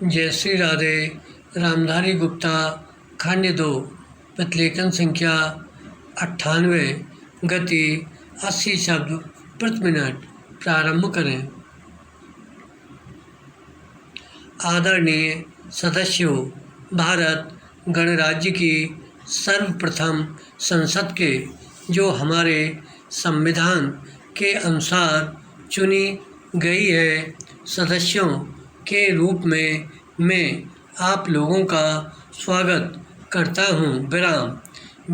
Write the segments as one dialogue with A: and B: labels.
A: जय श्री राधे। रामधारी गुप्ता खंड 2 प्रतिलेखन संख्या 98 गति 80 शब्द प्रति मिनट। प्रारंभ करें। आदरणीय सदस्यों, भारत गणराज्य की सर्वप्रथम संसद के जो हमारे संविधान के अनुसार चुनी गई है, सदस्यों के रूप में मैं आप लोगों का स्वागत करता हूं। विराम।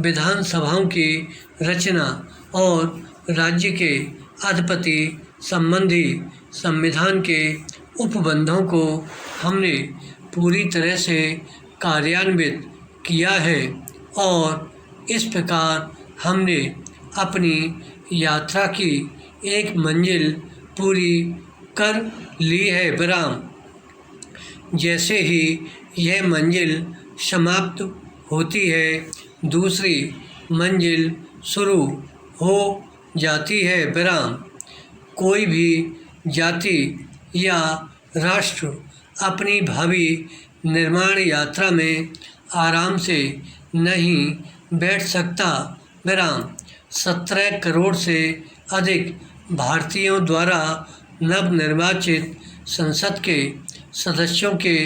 A: विधानसभाओं की रचना और राज्य के अधिपति संबंधी संविधान के उपबंधों को हमने पूरी तरह से कार्यान्वित किया है और इस प्रकार हमने अपनी यात्रा की एक मंजिल पूरी कर ली है। विराम। जैसे ही यह मंजिल समाप्त होती है, दूसरी मंजिल शुरू हो जाती है। विराम। कोई भी जाति या राष्ट्र अपनी भावी निर्माण यात्रा में आराम से नहीं बैठ सकता। विराम। 17 करोड़ से अधिक भारतीयों द्वारा नवनिर्वाचित संसद के सदस्यों के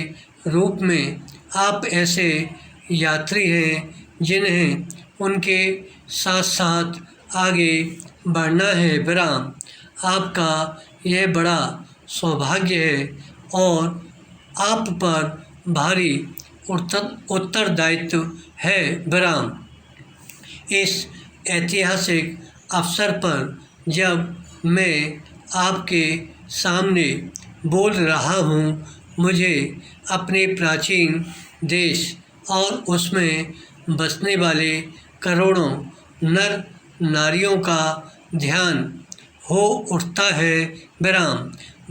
A: रूप में आप ऐसे यात्री हैं जिन्हें उनके साथ साथ आगे बढ़ना है। विराम। आपका यह बड़ा सौभाग्य है और आप पर भारी उत्तरदायित्व है। विराम। इस ऐतिहासिक अवसर पर जब मैं आपके सामने बोल रहा हूँ, मुझे अपने प्राचीन देश और उसमें बसने वाले करोड़ों नर नारियों का ध्यान हो उठता है। विराम।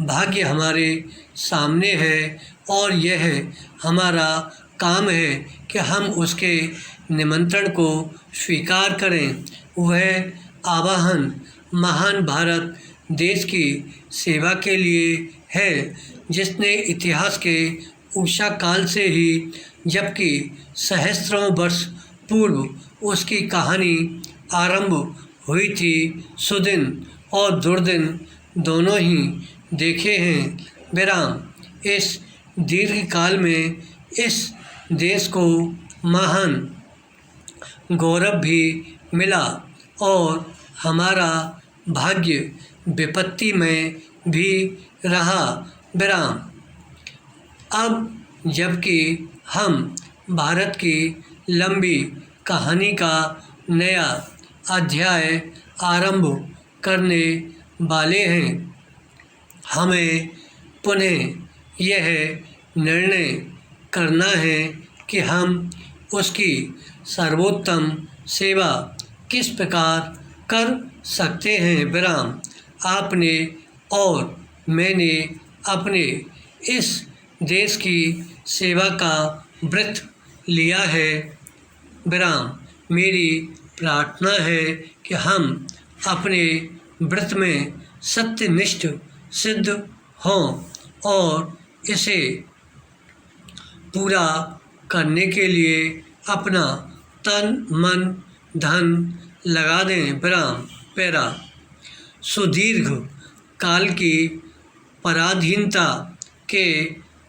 A: भाग्य हमारे सामने है और यह हमारा काम है कि हम उसके निमंत्रण को स्वीकार करें। वह आवाहन महान भारत देश की सेवा के लिए है, जिसने इतिहास के उषा काल से ही, जबकि सहस्त्रों वर्ष पूर्व उसकी कहानी आरंभ हुई थी, सुदिन और दुर्दिन दोनों ही देखे हैं। विराम। इस दीर्घ काल में इस देश को महान गौरव भी मिला और हमारा भाग्य विपत्ति में भी रहा। विराम। अब जबकि हम भारत की लंबी कहानी का नया अध्याय आरंभ करने वाले हैं, हमें पुनः यह निर्णय करना है कि हम उसकी सर्वोत्तम सेवा किस प्रकार कर सकते हैं। विराम। आपने और मैंने अपने इस देश की सेवा का व्रत लिया है। विराम। मेरी प्रार्थना है कि हम अपने व्रत में सत्यनिष्ठ सिद्ध हों और इसे पूरा करने के लिए अपना तन मन धन लगा दें। विराम। पैरा। सुदीर्घ काल की पराधीनता के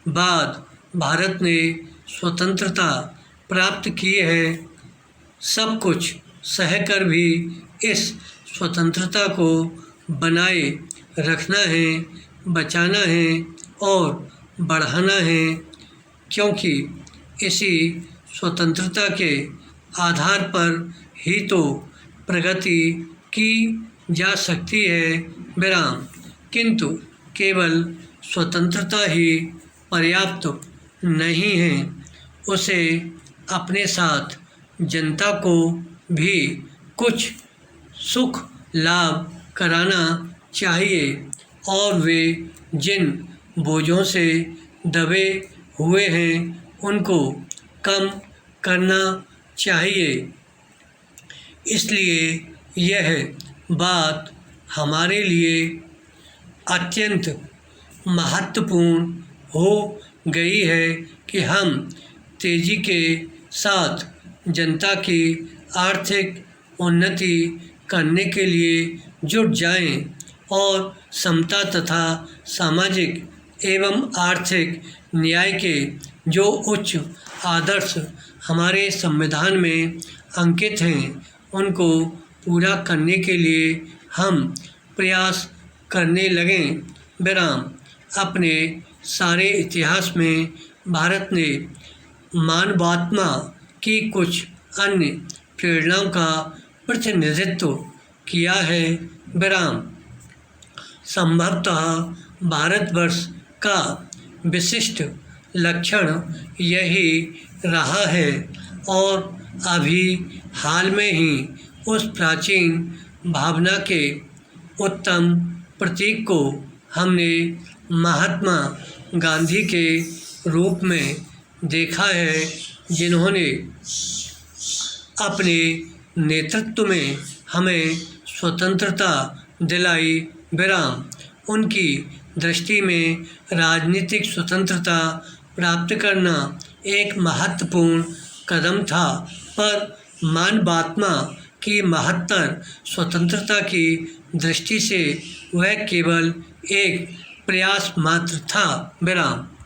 A: बाद भारत ने स्वतंत्रता प्राप्त की है। सब कुछ सहकर भी इस स्वतंत्रता को बनाए रखना है, बचाना है और बढ़ाना है, क्योंकि इसी स्वतंत्रता के आधार पर ही तो प्रगति की जा सकती है। विराम। किंतु केवल स्वतंत्रता ही पर्याप्त नहीं है, उसे अपने साथ जनता को भी कुछ सुख लाभ कराना चाहिए और वे जिन बोझों से दबे हुए हैं उनको कम करना चाहिए। इसलिए यह बात हमारे लिए अत्यंत महत्वपूर्ण हो गई है कि हम तेजी के साथ जनता की आर्थिक उन्नति करने के लिए जुट जाएं और समता तथा सामाजिक एवं आर्थिक न्याय के जो उच्च आदर्श हमारे संविधान में अंकित हैं उनको पूरा करने के लिए हम प्रयास करने लगें। विराम। अपने सारे इतिहास में भारत ने मानवात्मा की कुछ अन्य प्रेरणाओं का प्रतिनिधित्व किया है। विराम। संभवतः भारतवर्ष का विशिष्ट लक्षण यही रहा है और अभी हाल में ही उस प्राचीन भावना के उत्तम प्रतीक को हमने महात्मा गांधी के रूप में देखा है, जिन्होंने अपने नेतृत्व में हमें स्वतंत्रता दिलाई। विराम। उनकी दृष्टि में राजनीतिक स्वतंत्रता प्राप्त करना एक महत्वपूर्ण कदम था, पर मानवात्मा की महत्तर स्वतंत्रता की दृष्टि से वह केवल एक प्रयास मात्र था। विराम।